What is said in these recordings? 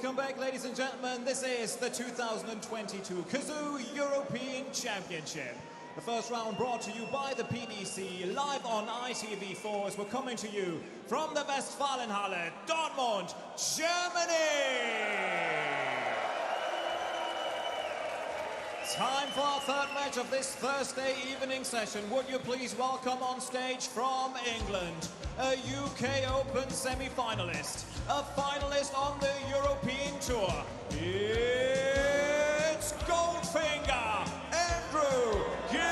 Welcome back, ladies and gentlemen. This is the 2022 Kazoo European Championship. The first round brought to you by the PDC, live on ITV4 as we're coming to you from the Westfalenhalle, Dortmund, Germany. Time for our third match of this Thursday evening session. Would you please welcome on stage from England, a UK Open semi-finalist, a finalist on the European Tour. It's Goldfinger, Andrew Gilding.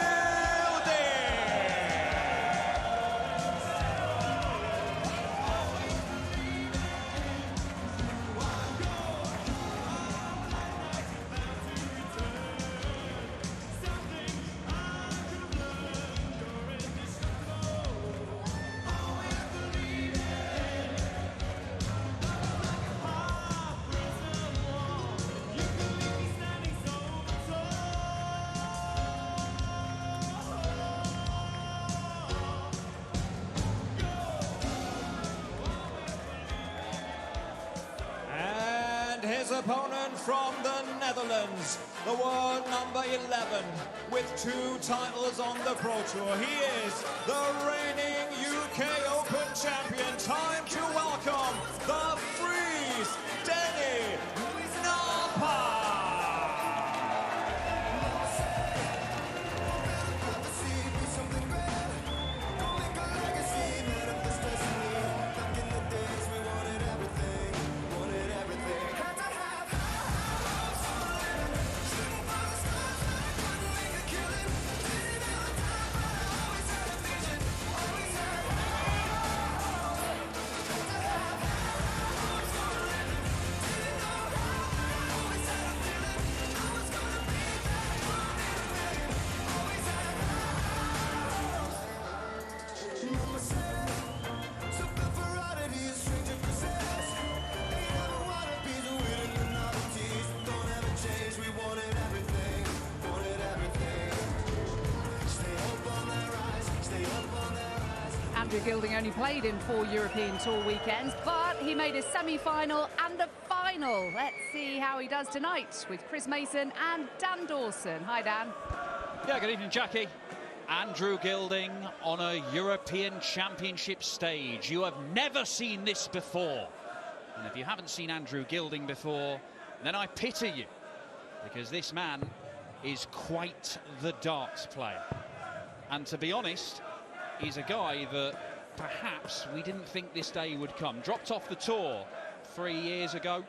His opponent from the Netherlands, the world number 11, with 2 titles on the Pro Tour. He is the reigning UK Open champion. Time to welcome the Freeze, Denny Noppert. Andrew Gilding only played in 4 European Tour weekends, but he made a semi-final and a final. Let's see how he does tonight with Chris Mason and Dan Dawson. Hi, Dan. Yeah, good evening, Jackie. Andrew Gilding on a European Championship stage. You have never seen this before. And if you haven't seen Andrew Gilding before, then I pity you, because this man is quite the darts player. And to be honest, he's a guy that perhaps we didn't think this day would come. Dropped off the tour 3 years ago.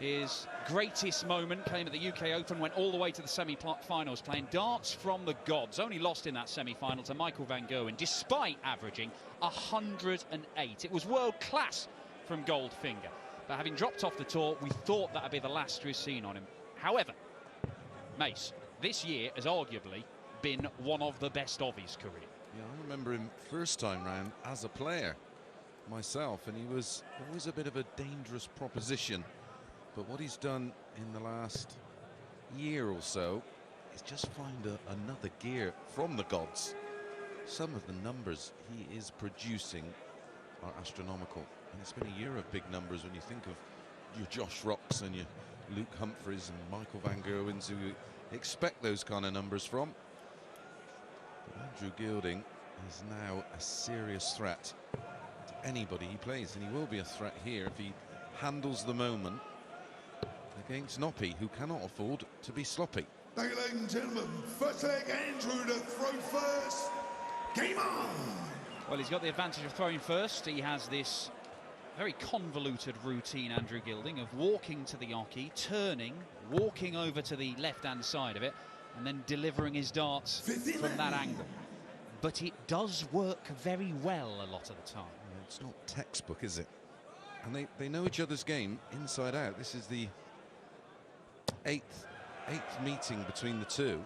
His greatest moment came at the UK Open, went all the way to the semi-finals, playing darts from the gods. Only lost in that semi-final to Michael van Gerwen, despite averaging 108. It was world-class from Goldfinger. But having dropped off the tour, we thought that would be the last we've seen on him. However, Mace, this year has arguably been one of the best of his career. Yeah, I remember him first time round as a player myself, and he was always a bit of a dangerous proposition. But what he's done in the last year or so is just find another gear from the gods. Some of the numbers he is producing are astronomical, and it's been a year of big numbers when you think of your Josh Rocks and your Luke Humphreys and Michael van Gerwens, who you expect those kind of numbers from. Andrew Gilding is now a serious threat to anybody he plays, and he will be a threat here if he handles the moment against Noppert, who cannot afford to be sloppy. Thank you, ladies and gentlemen. First leg, Andrew to throw first. Game on! Well, he's got the advantage of throwing first. He has this very convoluted routine, Andrew Gilding, of walking to the oche, turning, walking over to the left-hand side of it, and then delivering his darts from that angle. But it does work very well a lot of the time. Well, it's not textbook, is it? And they know each other's game inside out. This is the eighth meeting between the two,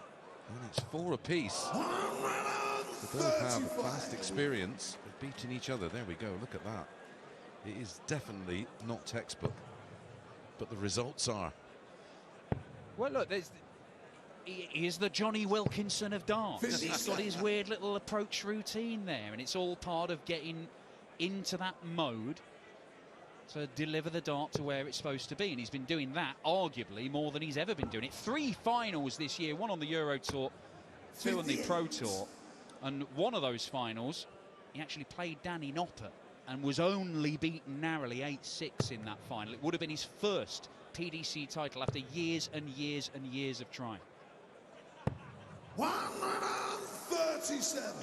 and it's 4 apiece. They both have vast experience of beating each other. There we go, look at that. It is definitely not textbook, but the results are. Well, look, he is the Johnny Wilkinson of darts. He's got his weird little approach routine there, and it's all part of getting into that mode to deliver the dart to where it's supposed to be, and he's been doing that arguably more than he's ever been doing it. 3 finals this year, 1 on the Euro Tour, 2 on the Pro Tour, and one of those finals he actually played Danny Noppert and was only beaten narrowly 8-6 in that final. It would have been his first PDC title after years and years and years of trying. 137.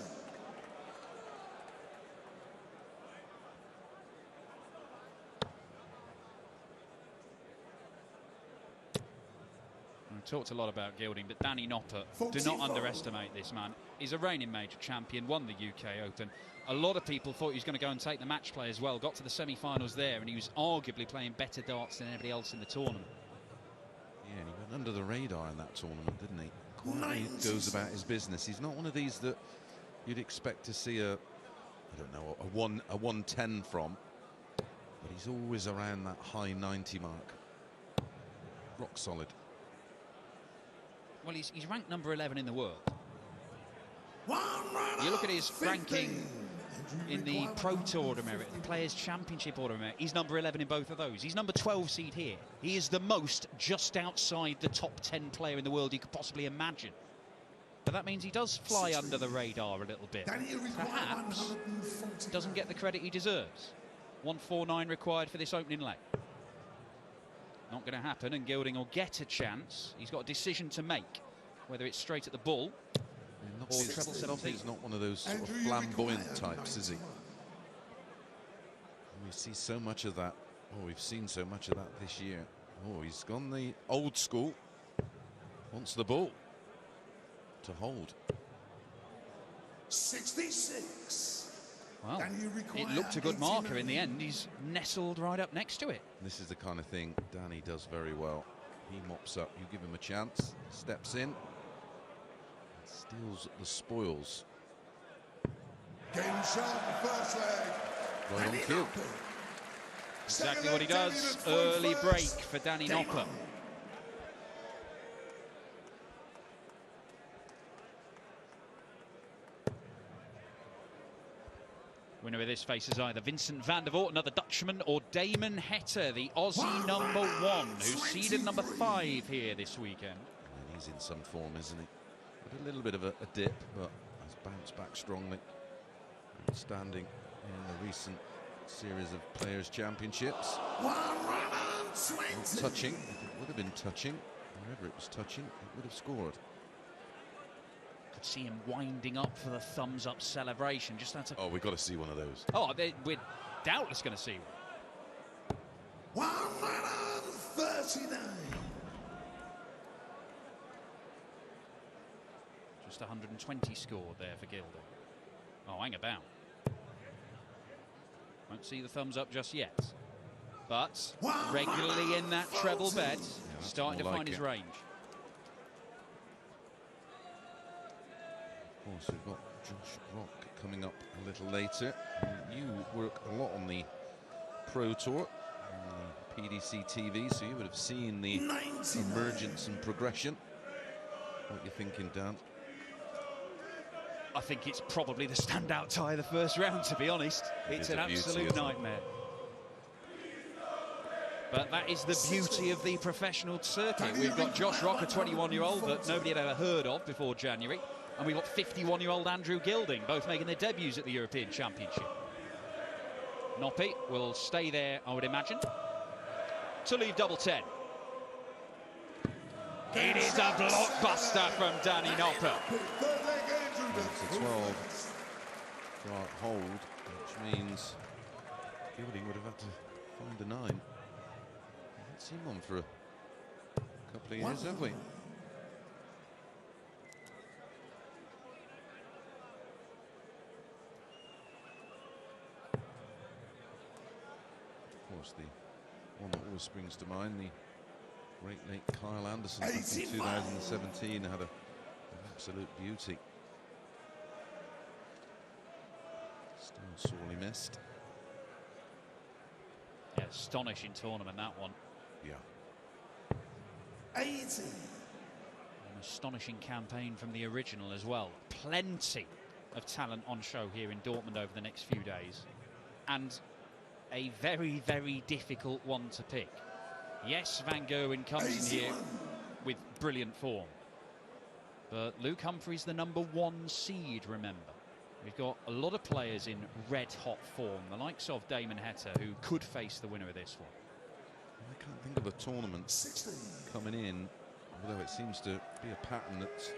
We talked a lot about Gilding, but Danny Noppert, do 44. not underestimate this man. He's a reigning major champion, won the UK Open. A lot of people thought he was going to go and take the match play as well. Got to the semi-finals there, and he was arguably playing better darts than anybody else in the tournament. Yeah, and he went under the radar in that tournament, didn't he? Quietly goes about his business. He's not one of these that you'd expect to see a 110 from, but he's always around that high 90 mark. Rock solid. Well, he's ranked number 11 in the world. You You look at his ranking in the Pro Tour Order of Merit, the Players' Championship Order of Merit. He's number 11 in both of those. He's number 12 seed here. He is the most just outside the top 10 player in the world you could possibly imagine. But that means he does fly under the radar a little bit. Perhaps doesn't get the credit he deserves. 149 required for this opening leg. Not going to happen, and Gilding will get a chance. He's got a decision to make, whether it's straight at the bull or treble 17. He's not one of those sort of flamboyant types, is he? We see so much of that. Oh, we've seen so much of that this year. Oh, he's gone the old school. Wants the ball to hold. 66. Well, it looked a good marker in the end. He's nestled right up next to it. This is the kind of thing Danny does very well. He mops up, you give him a chance, steps in, steals the spoils. Game shot, first leg. Right on cue. Exactly what he does. Early break for Danny Noppert. Winner of this faces either Vincent van der Voort, another Dutchman, or Damon Hette, the Aussie number 1, who's seeded number 5 here this weekend. And he's in some form, isn't he? With a little bit of a dip, but has bounced back strongly. Standing in the recent series of Players' Championships. Touching, if it would have been touching, wherever it was touching, it would have scored. Could see him winding up for the thumbs up celebration. Just had to... Oh, we've got to see one of those. Oh, we're doubtless going to see one. 139. Just 120 scored there for Gilding. Oh, hang about. Won't see the thumbs up just yet. But regularly in that treble bed, starting to find his range. Of course, we've got Josh Rock coming up a little later. You work a lot on the Pro Tour, on the PDC TV, so you would have seen the emergence and progression. What are you thinking, Dan? I think it's probably the standout tie of the first round, to be honest. It's an absolute nightmare. But that is the beauty of the professional circuit. We've got Josh Rock, a 21-year-old that nobody had ever heard of before January. And we've got 51-year-old Andrew Gilding, both making their debuts at the European Championship. Noppert will stay there, I would imagine, to leave double 10. It is a blockbuster from Danny Noppert. It's a 12 dart hold, which means Gilding would have had to find a 9. We haven't seen one for a couple of years, have we? Of course, the one that always springs to mind, the great late Kyle Anderson back in 2017 had an absolute beauty. Still sorely missed. Yeah, astonishing tournament, that one. Yeah. 80. An astonishing campaign from the original as well. Plenty of talent on show here in Dortmund over the next few days. And a very, very difficult one to pick. Yes, Van Gerwen comes in here with brilliant form, but Luke Humphries the #1 seed, remember. We've got a lot of players in red-hot form, the likes of Damon Heta, who could face the winner of this one. I can't think of a tournament coming in, although it seems to be a pattern that's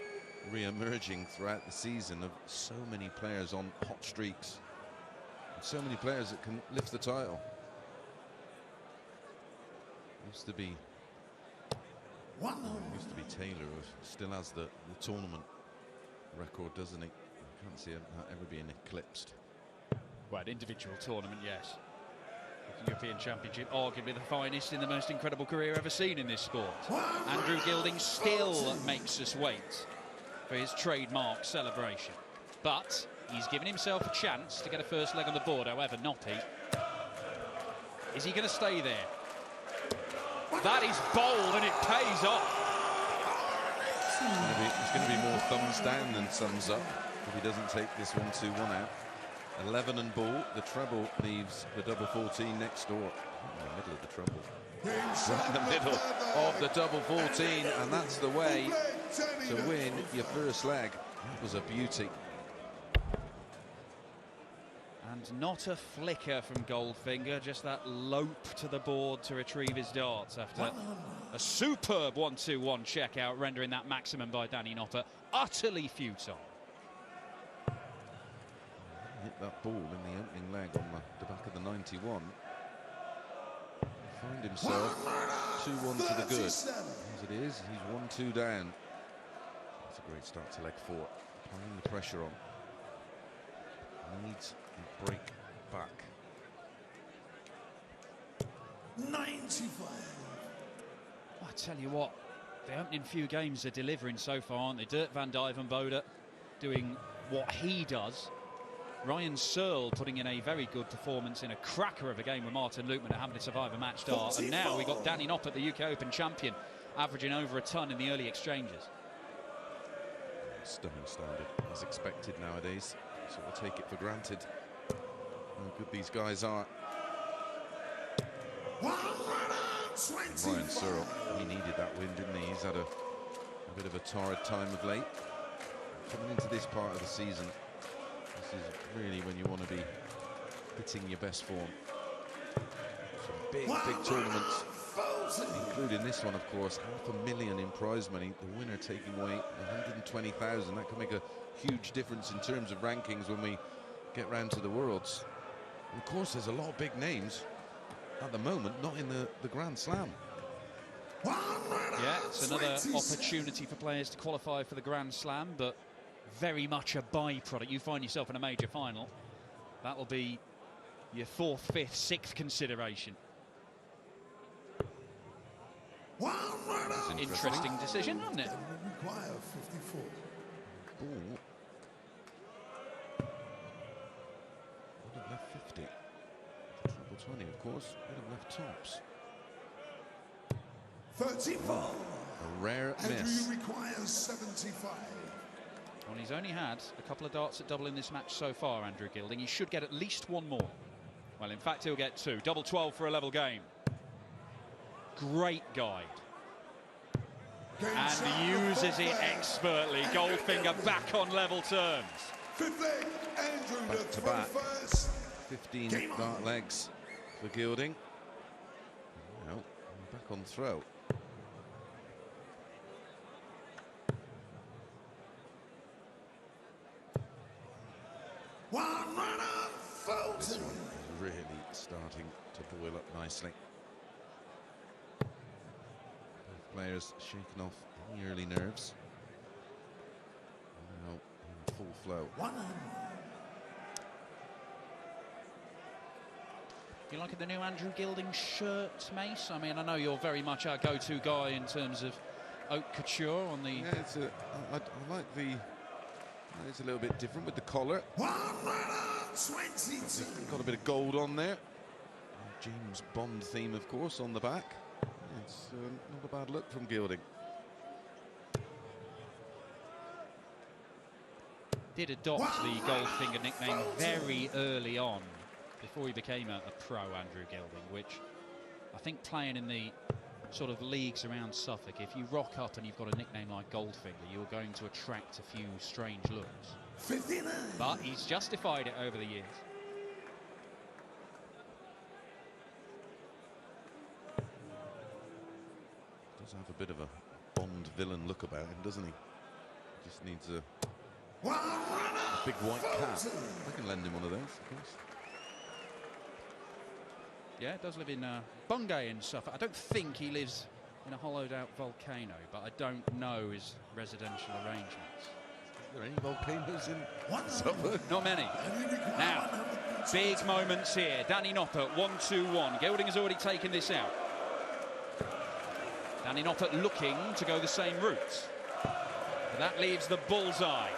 re-emerging throughout the season, of so many players on hot streaks, and so many players that can lift the title. Used to be Taylor, who still has the tournament record, doesn't he? I can't see that ever being eclipsed. Well, an individual tournament, yes. The European Championship, arguably the finest in the most incredible career ever seen in this sport. Andrew Gilding still makes us wait for his trademark celebration, but he's given himself a chance to get a first leg on the board. However, Noppert, is he going to stay there? That is bold, and it pays off. It's going to be more thumbs down than thumbs up if he doesn't take this 1-2-1 out. 11 and ball. The treble leaves the double 14 next door. In the middle of the treble. Right in the middle of the double 14, and that's the way to win your first leg. That was a beauty. And not a flicker from Goldfinger, just that lope to the board to retrieve his darts after a superb 1-2-1 check out, rendering that maximum by Danny Noppert utterly futile. Hit that ball in the opening leg on the back of the 91. Find himself 2-1 to the good. As it is, he's 1-2 down. That's a great start to leg 4. Applying the pressure on. Needs a break back. 95. Well, I tell you what, the opening few games are delivering so far, aren't they? Dirk van Dijvenbode doing what he does. Ryan Searle putting in a very good performance in a cracker of a game with Martin Lukeman at Hamilton Survivor Match Start. And now we got Danny Noppert, the UK Open champion, averaging over a ton in the early exchanges. Stunning standard, as expected nowadays. So we'll take it for granted how good these guys are. Ryan Searle, he needed that win, didn't he? He's had a bit of a torrid time of late. Coming into this part of the season, this is really when you want to be hitting your best form. Some big tournaments, including this one, of course. $500,000 in prize money. The winner taking away 120,000. That can make a huge difference in terms of rankings when we get round to the Worlds. And of course, there's a lot of big names at the moment not in the Grand Slam. Yeah, it's another opportunity for players to qualify for the Grand Slam, but very much a byproduct. You find yourself in a major final, that'll be your 4th, 5th, 6th consideration. Interesting decision, isn't it? Require 54. Ball. Would have left 50. Triple 20, of course. Would have left tops. 34. A rare Andrew miss. requires 75. Well, he's only had a couple of darts at double in this match so far, Andrew Gilding. He should get at least one more. Well, in fact, he'll get 2. Double 12 for a level game. Great guide. And uses it expertly. Goldfinger back on level terms. 5th leg, Andrew Back to back. 15 dart legs for Gilding. Now, back on throw. This one is really starting to boil up nicely. Both players shaking off any early nerves. Now in full flow. You like the new Andrew Gilding shirt, Mace? I mean, I know you're very much our go-to guy in terms of haute couture on the... Yeah, I like the... It's a little bit different with the collar. Got a bit of gold on there. James Bond theme, of course, on the back. It's not a bad look from Gilding. Did adopt the Goldfinger nickname very early on before he became a pro, Andrew Gilding, which I think playing in the sort of leagues around Suffolk, if you rock up and you've got a nickname like Goldfinger, you're going to attract a few strange looks. 59. But he's justified it over the years. Does have a bit of a Bond villain look about him, doesn't he? Just needs a big white cat. I can lend him one of those, of course. Yeah, does live in Bungay in Suffolk. I don't think he lives in a hollowed-out volcano, but I don't know his residential arrangements. Are there any volcanoes in Suffolk? Not many. Now, big moments here. Danny Noppert, 1-2-1. Gilding has already taken this out. Danny Noppert looking to go the same route. But that leaves the bullseye.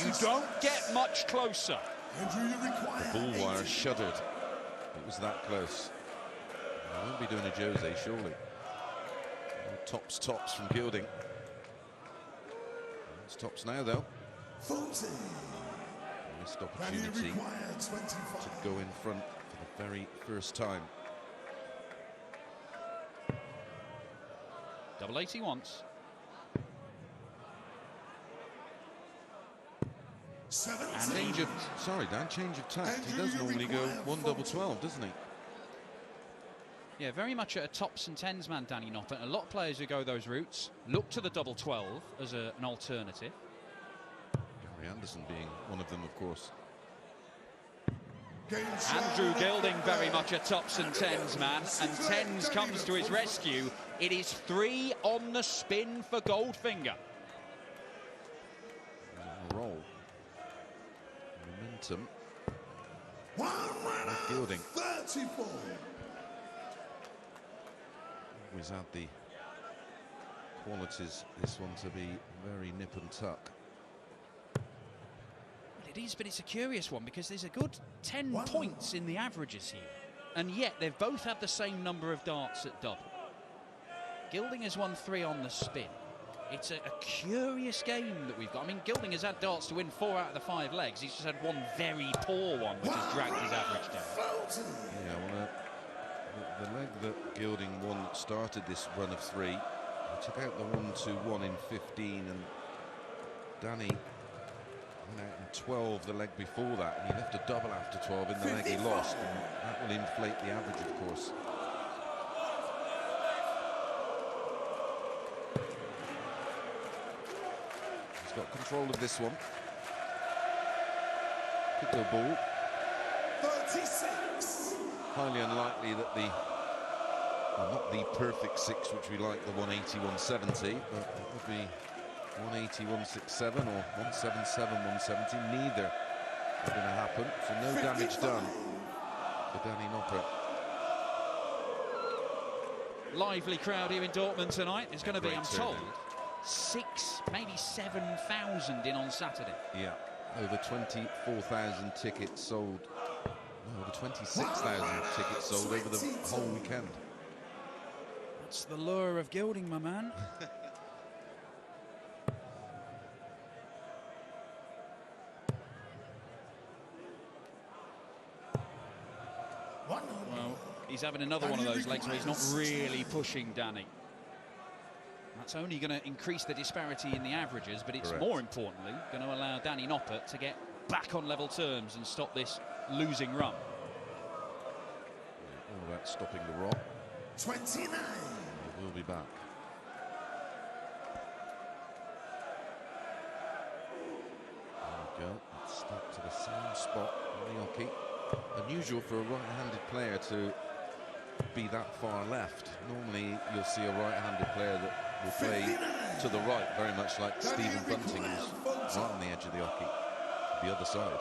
You don't get much closer. The bull wire shuddered. It was that close. I won't be doing a Jose, surely. Tops from Gilding. It's tops now, though. 40. Missed opportunity to go in front for the very first time. Double 80 once. 17. And change of, sorry, Dan, change of tact. He does normally go 1 double 12, doesn't he? Yeah, very much a tops and tens man, Danny Noppert. A lot of players who go those routes look to the double 12 as an alternative. Gary Anderson being one of them, of course. Andrew Gilding very much a tops and tens man, and tens comes to his rescue. It is 3 on the spin for Goldfinger. On a roll. Momentum. With Gilding. 34. Always had the qualities, this one, to be very nip and tuck. It is, but it's a curious one because there's a good 10 points in the averages here, and yet they've both had the same number of darts at double. Gilding has won 3 on the spin. It's a curious game that we've got. I mean, Gilding has had darts to win 4 out of the 5 legs. He's just had one very poor one, which has dragged his average down. Yeah, well, the leg that Gilding won started this run of 3. He took out the 1-2-1 in 15, and Danny went out in 12 the leg before that, and he left a double after 12 in the leg he lost, and that will inflate the average, of course. He's got control of this one. Could go ball. 36. Highly unlikely that the, well, not the perfect 6, which we like, the 180, 170, but it would be 180, 167 or 177, 170. Neither are going to happen, so no damage done for Danny Noppert. Lively crowd here in Dortmund tonight. There's going to be, Great I'm turnout. told, 6, maybe 7,000 in on Saturday. Yeah, over 24,000 tickets sold. No, over 26,000 tickets sold over the whole weekend. That's the lure of Gilding, my man. Well, he's having another one of those legs where he's not really pushing Danny. That's only going to increase the disparity in the averages, but it's Correct. more importantly going to allow Danny Noppert to get back on level terms and stop this losing run. All about stopping the rock. 29. We'll be back. There we go. It's stuck to the same spot on the hockey. Unusual for a right-handed player to be that far left. Normally you'll see a right-handed player that will play to the right, very much like Stephen Bunting, who's right on the edge of the hockey, the other side.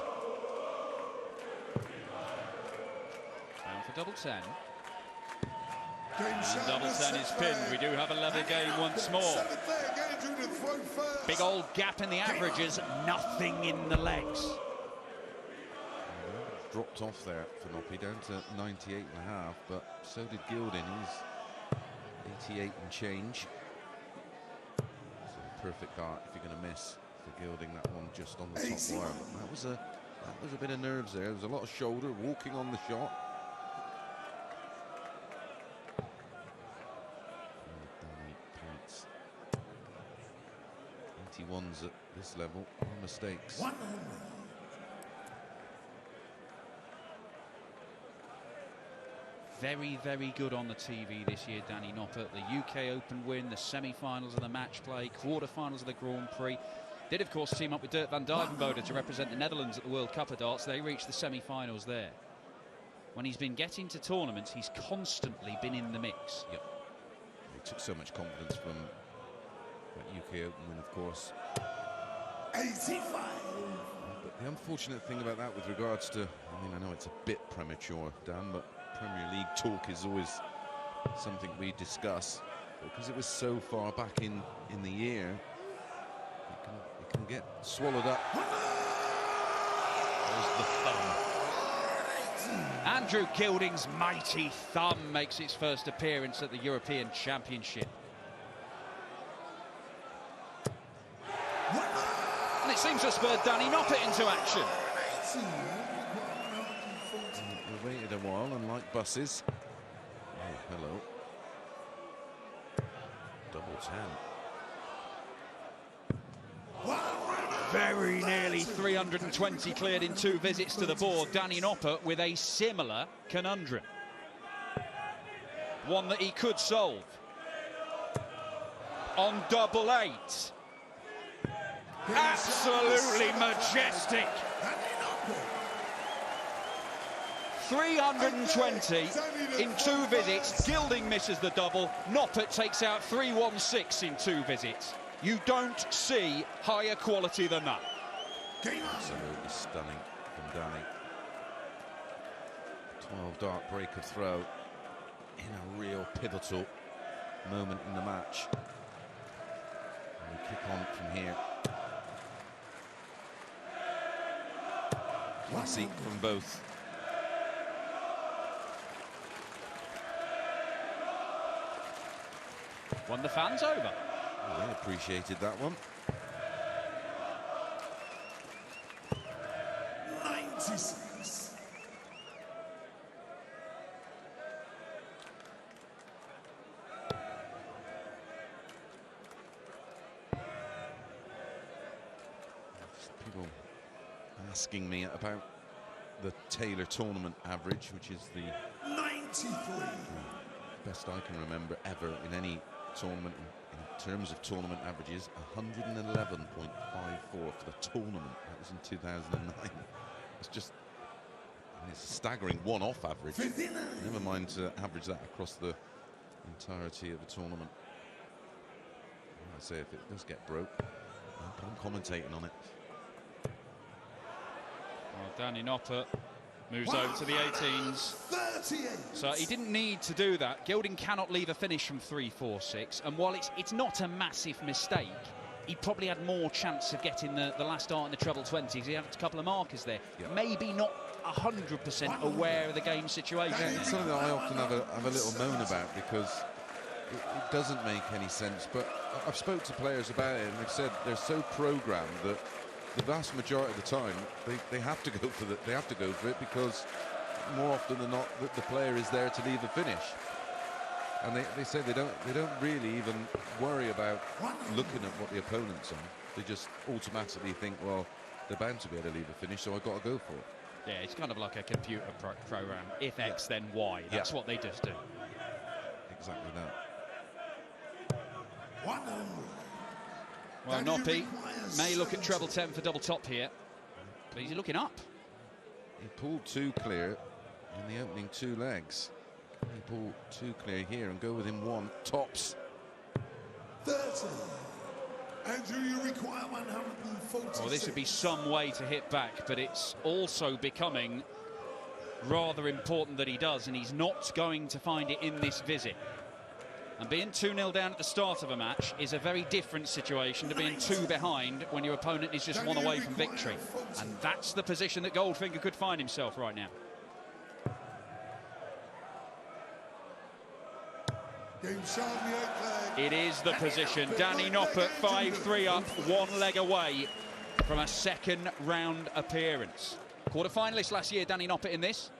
And for double 10. And double 10 is pinned. We do have a level game once more. Big old gap in the averages, nothing in the legs. Dropped off there for Noppy, down to 98.5, but so did Gilding. He's 88 and change. So perfect dart if you're going to miss for Gilding, that one just on the top wire. But that was a That was a bit of nerves there. There was a lot of shoulder, walking on the shot. Danny points. 81s at this level, no mistakes. Very, very good on the TV this year, Danny Noppert. The UK Open win, the semi-finals of the match play, quarter-finals of the Grand Prix. Did, of course, team up with Dirk van Dijvenbode to represent the Netherlands at the World Cup of Darts. They reached the semi-finals there. When he's been getting to tournaments, he's constantly been in the mix. Yep. He took so much confidence from that UK Open win, of course. 85. But the unfortunate thing about that with regards to, I mean, I know it's a bit premature, Dan, but Premier League talk is always something we discuss. Because it was so far back in the year, it can get swallowed up. There's the thumb. Andrew Gilding's mighty thumb makes its first appearance at the European Championship. And it seems to have spurred Danny Noppert into action. We waited a while, unlike buses. Oh, hello. Double 10. Very nearly 320 cleared in 2 visits to the board. Danny Noppert with a similar conundrum. One that he could solve. On double 8. Absolutely majestic. 320 in 2 visits. Gilding misses the double. Noppert takes out 316 in 2 visits. You don't see higher quality than that. Absolutely stunning from Danny. 12-dart breaker throw in a real pivotal moment in the match. And we kick on from here. Classy from both. Won the fans over. Oh, they appreciated that one. 96. People asking me about the Taylor tournament average, which is the 93. best I can remember ever in any tournament in terms of tournament averages. 111.54 for the tournament. That was in 2009. It's just, I mean, it's a staggering one-off average. 59. Never mind to average that across the entirety of a tournament. I say if it does get broke, I'm commentating on it. Well, Danny Noppert moves over to the 18s. 38. So he didn't need to do that. Gilding cannot leave a finish from 3-4-6. And while it's not a massive mistake, he probably had more chance of getting the last dart in the treble 20s. He had a couple of markers there. Yep. Maybe not 100% aware of the game situation. It's something that I often have a little moan about, because it doesn't make any sense. But I've spoke to players about it, and they've said they're so programmed that the vast majority of the time they have to go for it, because more often than not the player is there to leave the finish. And they say they don't really even worry about looking at what the opponent's on. They just automatically think, well, they're bound to be able to leave a finish, so I've got to go for it. Yeah, it's kind of like a computer program. If X, then Y. That's what they just do. Exactly that. Well, Noppy may look at treble 10 for double top here, but he's looking up. He pulled 2 clear in the opening 2 legs. Can he pull 2 clear here and go within 1 tops? 30. Andrew, you require 140. Well, this would be some way to hit back, but it's also becoming rather important that he does, and he's not going to find it in this visit. And being 2-0 down at the start of a match is a very different situation to being 2 behind when your opponent is just 1 away from victory. And that's the position that Goldfinger could find himself right now. It is the position. Danny Noppert 5-3 up, 1 leg away from a second round appearance. Quarter-finalist last year, Danny Noppert in this.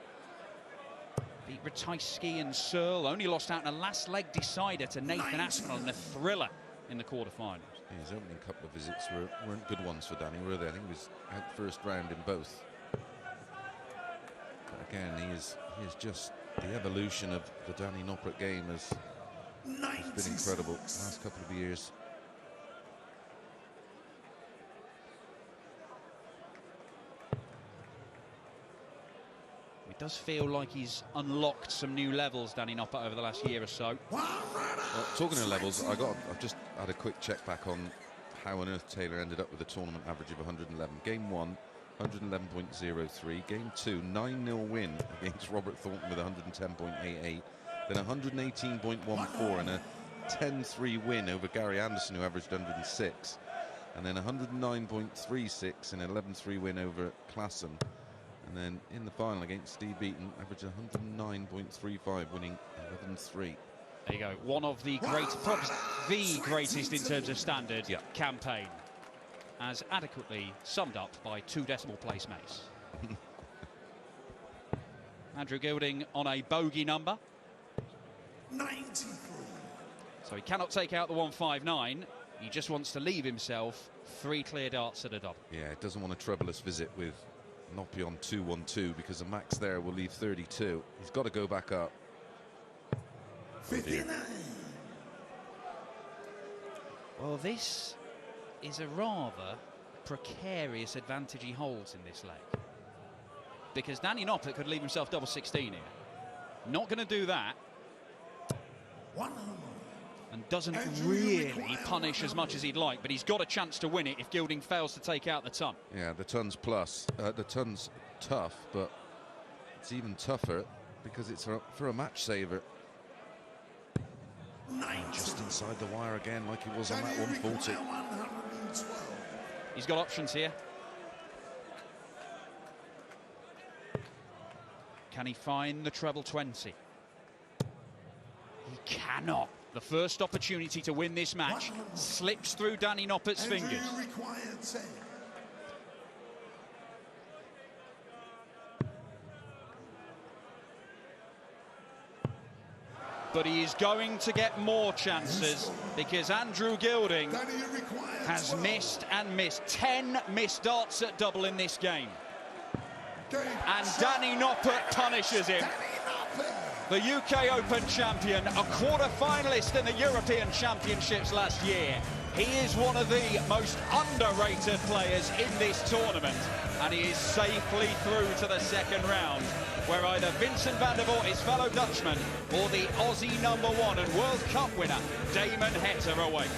Beat Ratajski and Searle, only lost out in a last leg decider to Nathan Aspinall in a thriller in the quarter-finals. Yeah, his opening couple of visits weren't good ones for Danny, were they? I think he was out first round in both. But again, he is just the evolution of the Danny Noppert game has been incredible the last couple of years. It does feel like he's unlocked some new levels, Danny Noppert, over the last year or so. Talking of levels, I've just had a quick check back on how on earth Taylor ended up with a tournament average of 111. Game 1, 111.03. Game 2, 9-0 win against Robert Thornton with 110.88. Then 118.14 and a 10-3 win over Gary Anderson, who averaged 106. And then 109.36 and an 11-3 win over Klassen. And then in the final against Steve Beaton, averaged 109.35, winning 11-3. There you go. One of the perhaps the greatest in terms of standard campaign, as adequately summed up by 2 decimal place mates. Andrew Gilding on a bogey number. 93. So he cannot take out the 159. He just wants to leave himself 3 clear darts at a double. Yeah, it doesn't want a troublous visit with Noppy on 2-1-2 because the max there will leave 32. He's got to go back up. 59. Well, this is a rather precarious advantage he holds in this leg, because Danny Noppert could leave himself double 16 here. Not going to do that. 100. And doesn't really punish as much as he'd like, but he's got a chance to win it if Gilding fails to take out the ton. Yeah, the ton's plus. The ton's tough, but it's even tougher because it's for a match saver. Just inside the wire again, like he was on that 140. He's got options here. Can he find the treble 20? He cannot. The first opportunity to win this match slips through Danny Noppert's fingers. But he is going to get more chances because Andrew Gilding has missed and missed. 10 missed darts at double in this game. And Danny Noppert punishes him. The UK Open champion, a quarter-finalist in the European Championships last year. He is one of the most underrated players in this tournament, and he is safely through to the second round, where either Vincent van der Voort, his fellow Dutchman, or the Aussie #1 and World Cup winner, Damon Heta, await.